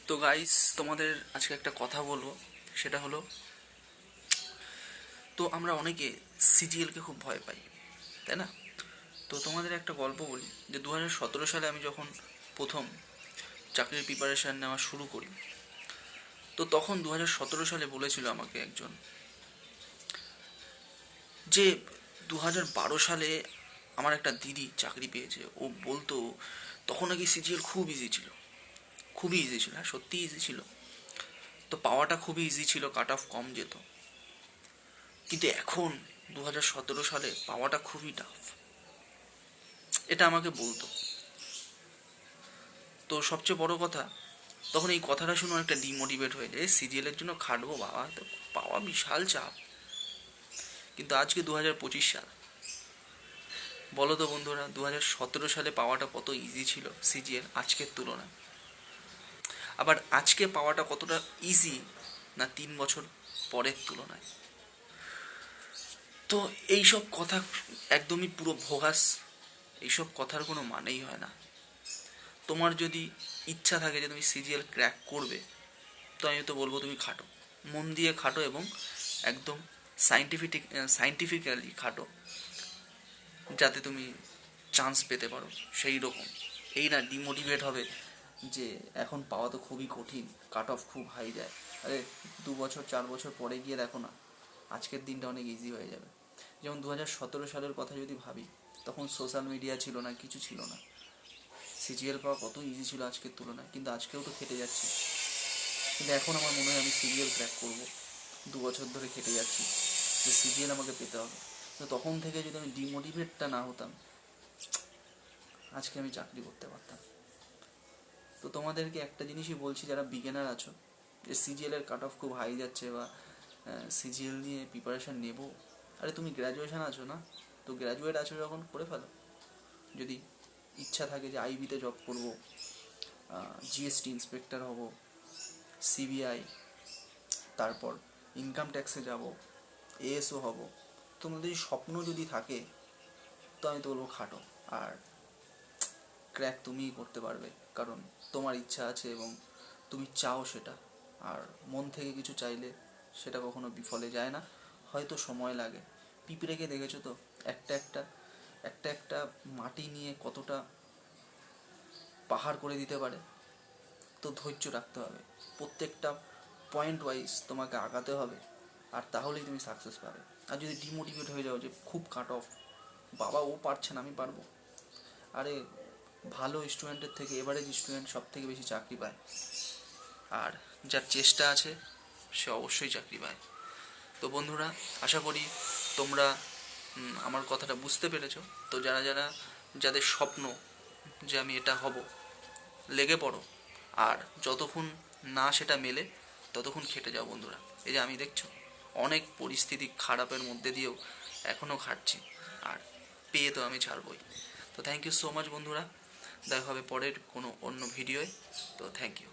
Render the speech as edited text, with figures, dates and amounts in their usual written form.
তো গাইস, তোমাদের আজকে একটা কথা বলবো, সেটা হলো, তো আমরা অনেকে সিজিএলকে খুব ভয় পাই, তাই না? তো তোমাদের একটা গল্প বলি যে 2017 সালে আমি যখন প্রথম চাকরির প্রিপারেশান নেওয়া শুরু করি, তো তখন 2017 সালে বলেছিল আমাকে একজন যে 2012 সালে আমার একটা দিদি চাকরি পেয়েছে। ও বলতো তখন নাকি সিজিএল খুব ইজি ছিল, খুবই ইজি ছিল। হ্যাঁ, সত্যিই ইজি ছিল। তো পাওয়াটা খুবই ইজি ছিল, কাট অফ কম যেত। কিন্তু এখন 2017 সালে পাওয়াটা খুবই টাফ, এটা আমাকে বলতো। তো সবচেয়ে বড় কথা, তখন এই কথাটা শুনে একটা ডিমোটিভেট হয়ে যায়, সিজিএল এর জন্য খাটবো বাবা, তো পাওয়া বিশাল চাপ। কিন্তু আজকে 2025 সাল, বলো তো বন্ধুরা, 2017 সালে পাওয়াটা কত ইজি ছিল সিজিএল আজকের তুলনায়। আবার আজকে পাওয়াটা কতটা ইজি না 3 বছর পরের তুলনায়। তো এইসব কথা একদমই পুরো ভোগাস, এইসব কথার কোনো মানেই হয় না। তোমার যদি ইচ্ছা থাকে যে তুমি সিজিএল ক্র্যাক করবে, তো আমি তো বলবো তুমি খাটো, মন দিয়ে খাটো, এবং একদম সাইন্টিফিক্যালি খাটো, যাতে তুমি চান্স পেতে পারো সেই রকম। এই না ডিমোটিভেট হবে যে এখন পাওয়া তো খুবই কঠিন, কাট অফ খুব হাই যায়। আরে 2 বছর 4 বছর পরে গিয়ে দেখো না, আজকের দিনটা অনেক ইজি হয়ে যাবে। যেমন 2017 সালের কথা যদি ভাবি, তখন সোশ্যাল মিডিয়া ছিল না, কিছু ছিল না। সিজিএল পাওয়া কত ইজি ছিল আজকের তুলনায়, কিন্তু আজকেও তো খেটে যাচ্ছি। কিন্তু এখন আমার মনে হয় আমি সিজিএল ক্র্যাক করবো। 2 বছর ধরে খেটে যাচ্ছি যে সিজিএল আমাকে পেতে হবে। তো তখন থেকে যদি আমি ডিমোটিভেটটা না হতাম, আজকে আমি চাকরি করতে পারতাম। তো তোমাদেরকে একটা জিনিসই বলছি, যারা বিগিনার আছো, যে সিজিএল এর কাট অফ খুব হাই যাচ্ছে, বা সিজিএল নিয়ে প্রিপারেশান নেব, আরে তুমি গ্র্যাজুয়েশন আছো না? তো গ্র্যাজুয়েট আছো যখন, করে ফেলো। যদি ইচ্ছা থাকে যে আইবিতে জব করবো, জিএসটি ইন্সপেক্টর হব, সিবিআই, তারপর ইনকাম ট্যাক্সে যাব, এএসও হব, তোমাদের স্বপ্ন যদি থাকে, তো আমি তো বলবো খাটো। আর ক্র্যাক তুমিই করতে পারবে, কারণ তোমার ইচ্ছা আছে এবং তুমি চাও সেটা। আর মন থেকে কিছু চাইলে সেটা কখনো বিফলে যায় না, হয়তো সময় লাগে। পিঁপড়েকে দেখেছো তো, একটা একটা একটা একটা মাটি নিয়ে কতটা পাহাড় করে দিতে পারে। তো ধৈর্য রাখতে হবে, প্রত্যেকটা পয়েন্ট ওয়াইজ তোমাকে আগাতে হবে, আর তাহলেই তুমি সাকসেস পাবে। আর যদি ডিমোটিভেট হয়ে যাও যে খুব কাট অফ, বাবা ও পারছে না আমি পারবো, আরে ভালো স্টুডেন্টের থেকে এভারেজ স্টুডেন্ট সব থেকে বেশি চাকরি পায়। আর যার চেষ্টা আছে সে অবশ্যই চাকরি পায়। তো বন্ধুরা, আশা করি তোমরা আমার কথাটা বুঝতে পেরেছো। তো যারা যারা, যাদের স্বপ্ন যে আমি এটা হব, লেগে পড়ো। আর যতক্ষণ না সেটা মেলে, ততক্ষণ খেটে যাও বন্ধুরা। এই যে আমি দেখছো অনেক পরিস্থিতি খারাপের মধ্যে দিয়েও এখনও খাটছি, আর পেয়ে তো আমি ছাড়বই। তো থ্যাংক ইউ সো মাচ বন্ধুরা, দেখা হবে পরের কোনো অন্য ভিডিওয়। তো থ্যাংক ইউ।